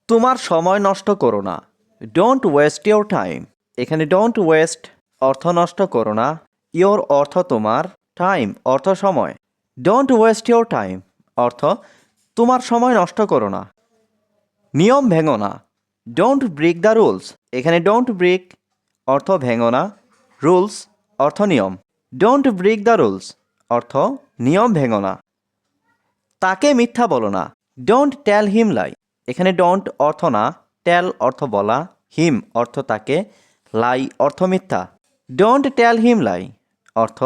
তোমার সময় নষ্ট করো না। Don't waste your time. এখানে ডোন্ট ওয়েস্ট অর্থ নষ্ট করো না, ইওর অর্থ তোমার, টাইম অর্থ সময়। ডোন্ট ওয়েস্ট ইওর টাইম অর্থ তোমার সময় নষ্ট করো না। নিয়ম ভেঙো না। Don't break the rules. এখানে ডোন্ট ব্রেক অর্থ ভেঙো না, রুলস অর্থ নিয়ম। ডোন্ট ব্রেক দ্য রুলস অর্থ নিয়ম ভেঙো না। তাকে মিথ্যা বলো না। ডোন্ট টেল হিম লাই। এখানে ডোন্ট অর্থ না, টেল অর্থ বলা, হিম অর্থ তাকে, লাই অর্থ মিথ্যা। ডোন্ট টেল হিম লাই অর্থ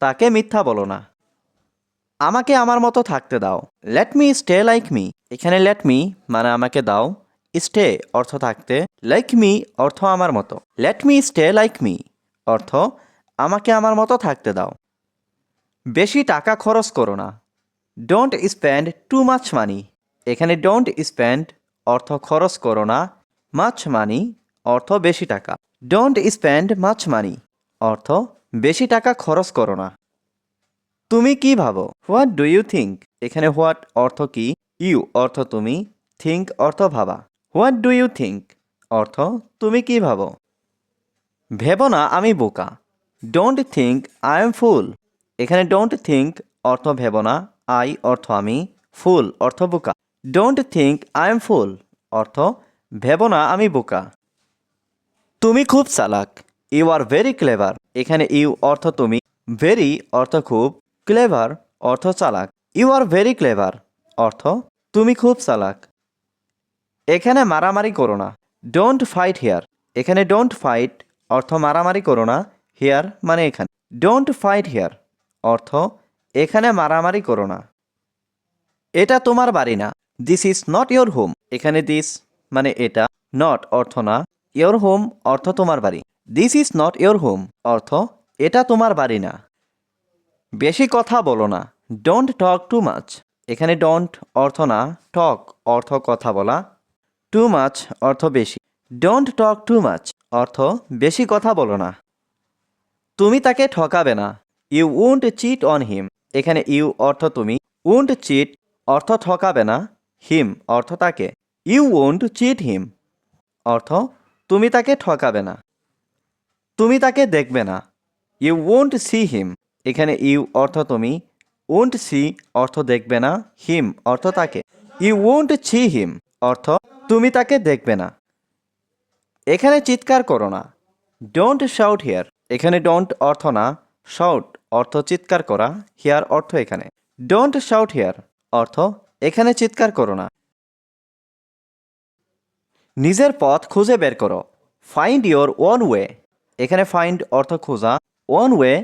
তাকে মিথ্যা বলো না। আমাকে আমার মতো থাকতে দাও। Let me stay like me. এখানে লেট মি মানে আমাকে দাও, স্টে অর্থ থাকতে, লাইক মি অর্থ আমার মতো। Let me stay like me অর্থ আমাকে আমার মতো থাকতে দাও। বেশি টাকা খরচ করো না। Don't spend too much money. এখানে ডোন্ট স্পেন্ড অর্থ খরচ করো না, মাচ মানি অর্থ বেশি টাকা। ডোন্ট স্পেন্ড মাচ মানি অর্থ বেশি টাকা খরচ করো না। তুমি কি ভাবো? What do you think. এখানে হোয়াট অর্থ কি, ইউ অর্থ তুমি, থিঙ্ক অর্থ ভাবা। হোয়াট ডু ইউ থিঙ্ক অর্থ তুমি কি ভাবো। ভেবো না আমি বোকা। ডোন্ট থিঙ্ক আই এম ফুল। এখানে ডোন্ট থিঙ্ক অর্থ ভেবো না, আই অর্থ আমি, ফুল অর্থ বোকা। Don't think I am fool অর্থ ভেবো না আমি বোকা। তুমি খুব চালাক। You are very clever. এখানে ইউ অর্থ তুমি, ভেরি অর্থ খুব, ক্লেভার অর্থ চালাক। ইউ আর ভেরি ক্লেভার অর্থ তুমি খুব চালাক। এখানে মারামারি করো না। Don't fight here. এখানে ডোন্ট ফাইট অর্থ মারামারি করো না, হিয়ার মানে এখানে। ডোন্ট ফাইট হিয়ার অর্থ এখানে মারামারি করো না। এটা তোমার বাড়ি না। This is not your home. এখানে দিস মানে এটা, নট অর্থ না, ইয়োর হোম অর্থ তোমার বাড়ি। This is not your home অর্থ এটা তোমার বাড়ি না। বেশি কথা বলো না। Don't talk too much. এখানে ডোন্ট অর্থ না, টক অর্থ কথা বলা, টু মাচ অর্থ বেশি। ডোন্ট টক টু মাচ অর্থ বেশি কথা বলো না। তুমি তাকে ঠকাবে না। You won't cheat on him. এখানে ইউ অর্থ তুমি, উন্ট চিট অর্থ ঠকাবে না, হিম অর্থ তাকে। ইউ উন্ট চিট হিম অর্থ তুমি তাকে ঠকাবে না। তুমি তাকে দেখবে না। You won't see him. এখানে ইউ অর্থ তুমি, ওন্ট সি অর্থ দেখবে না, হিম অর্থ তাকে। ইউ ওন্ট সি হিম অর্থ তুমি তাকে দেখবে না। এখানে চিৎকার করো না। Don't shout here. এখানে ডোন্ট অর্থ না, শাউট অর্থ চিৎকার করা, হিয়ার অর্থ এখানে। ডোন্ট শাউট হিয়ার অর্থ এখানে চিৎকার করো না। নিজের পথ খুঁজে বের করো। Find your own way. এখানে ফাইন্ড অর্থ খোঁজা, ওন ওয়ে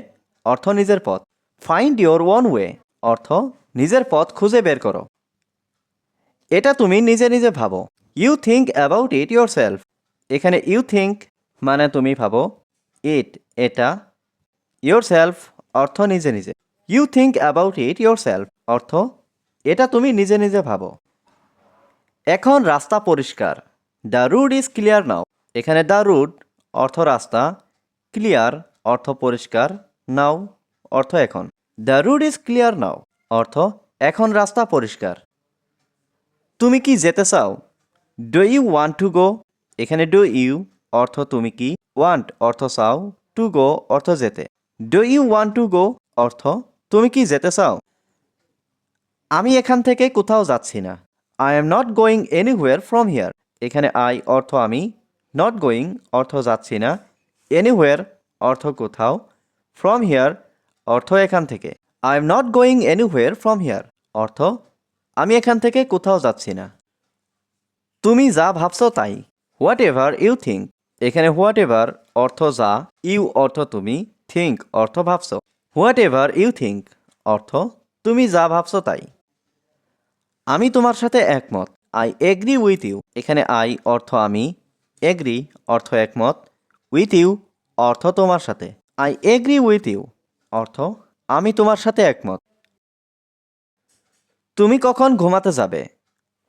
অর্থ নিজের পথ। ফাইন্ড ইয়োর ওন ওয়ে অর্থ নিজের পথ খুঁজে বের করো। এটা তুমি নিজে নিজে ভাবো। You think about it yourself. এখানে ইউ থিঙ্ক মানে তুমি ভাবো, ইট এটা, ইয়োর সেলফ অর্থ নিজে নিজে। You think about it yourself অর্থ এটা তুমি নিজে নিজে ভাবো। এখন রাস্তা পরিষ্কার। The road is clear now. এখানে দ্য রোড অর্থ রাস্তা, ক্লিয়ার অর্থ পরিষ্কার, নাও অর্থ এখন। The road is clear now অর্থ এখন রাস্তা পরিষ্কার। তুমি কি যেতে চাও? Do you want to go. এখানে ডু ইউ অর্থ তুমি কি, ওয়ান্ট অর্থ চাও, টু গো অর্থ যেতে। Do you want to go অর্থ তুমি কি যেতে চাও? আমি এখান থেকে কোথাও যাচ্ছি না। I am not going anywhere from here. এখানে আই অর্থ আমি, নট গোয়িং অর্থ যাচ্ছি না, এনিহুয়ার অর্থ কোথাও, ফ্রম হিয়ার অর্থ এখান থেকে। I am not going anywhere from here অর্থ আমি এখান থেকে কোথাও যাচ্ছি না। তুমি যা ভাবছো তাই। Whatever you think. এখানে হোয়াট এভার অর্থ যা, ইউ অর্থ তুমি, থিঙ্ক অর্থ ভাবছো। হোয়াট এভার ইউ থিঙ্ক অর্থ তুমি যা ভাবছো তাই। আমি তোমার সাথে একমত। I agree with you. এখানে আই অর্থ আমি, এগ্রি অর্থ একমত, উইথ ইউ অর্থ তোমার সাথে। আই এগ্রি উইথ ইউ অর্থ আমি তোমার সাথে একমত। তুমি কখন ঘুমাতে যাবে?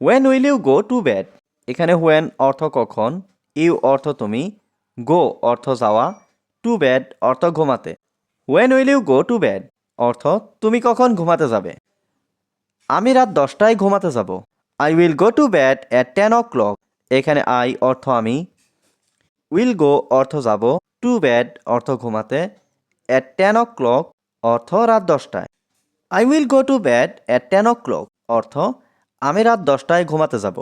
When will you go to bed. এখানে হোয়েন অর্থ কখন, ইউ অর্থ তুমি, গো অর্থ যাওয়া, টু বেড অর্থ ঘুমাতে। When will you go to bed অর্থ তুমি কখন ঘুমাতে যাবে? আমি রাত 10টায় ঘুমাতে যাব। I will go to bed at 10 o'clock. এখানে I অর্থ আমি, will go অর্থ যাব, to bed অর্থ ঘুমাতে, at 10 o'clock অর্থ রাত 10টায়। I will go to bed at 10 o'clock অর্থ আমি রাত 10টায় ঘুমাতে যাব।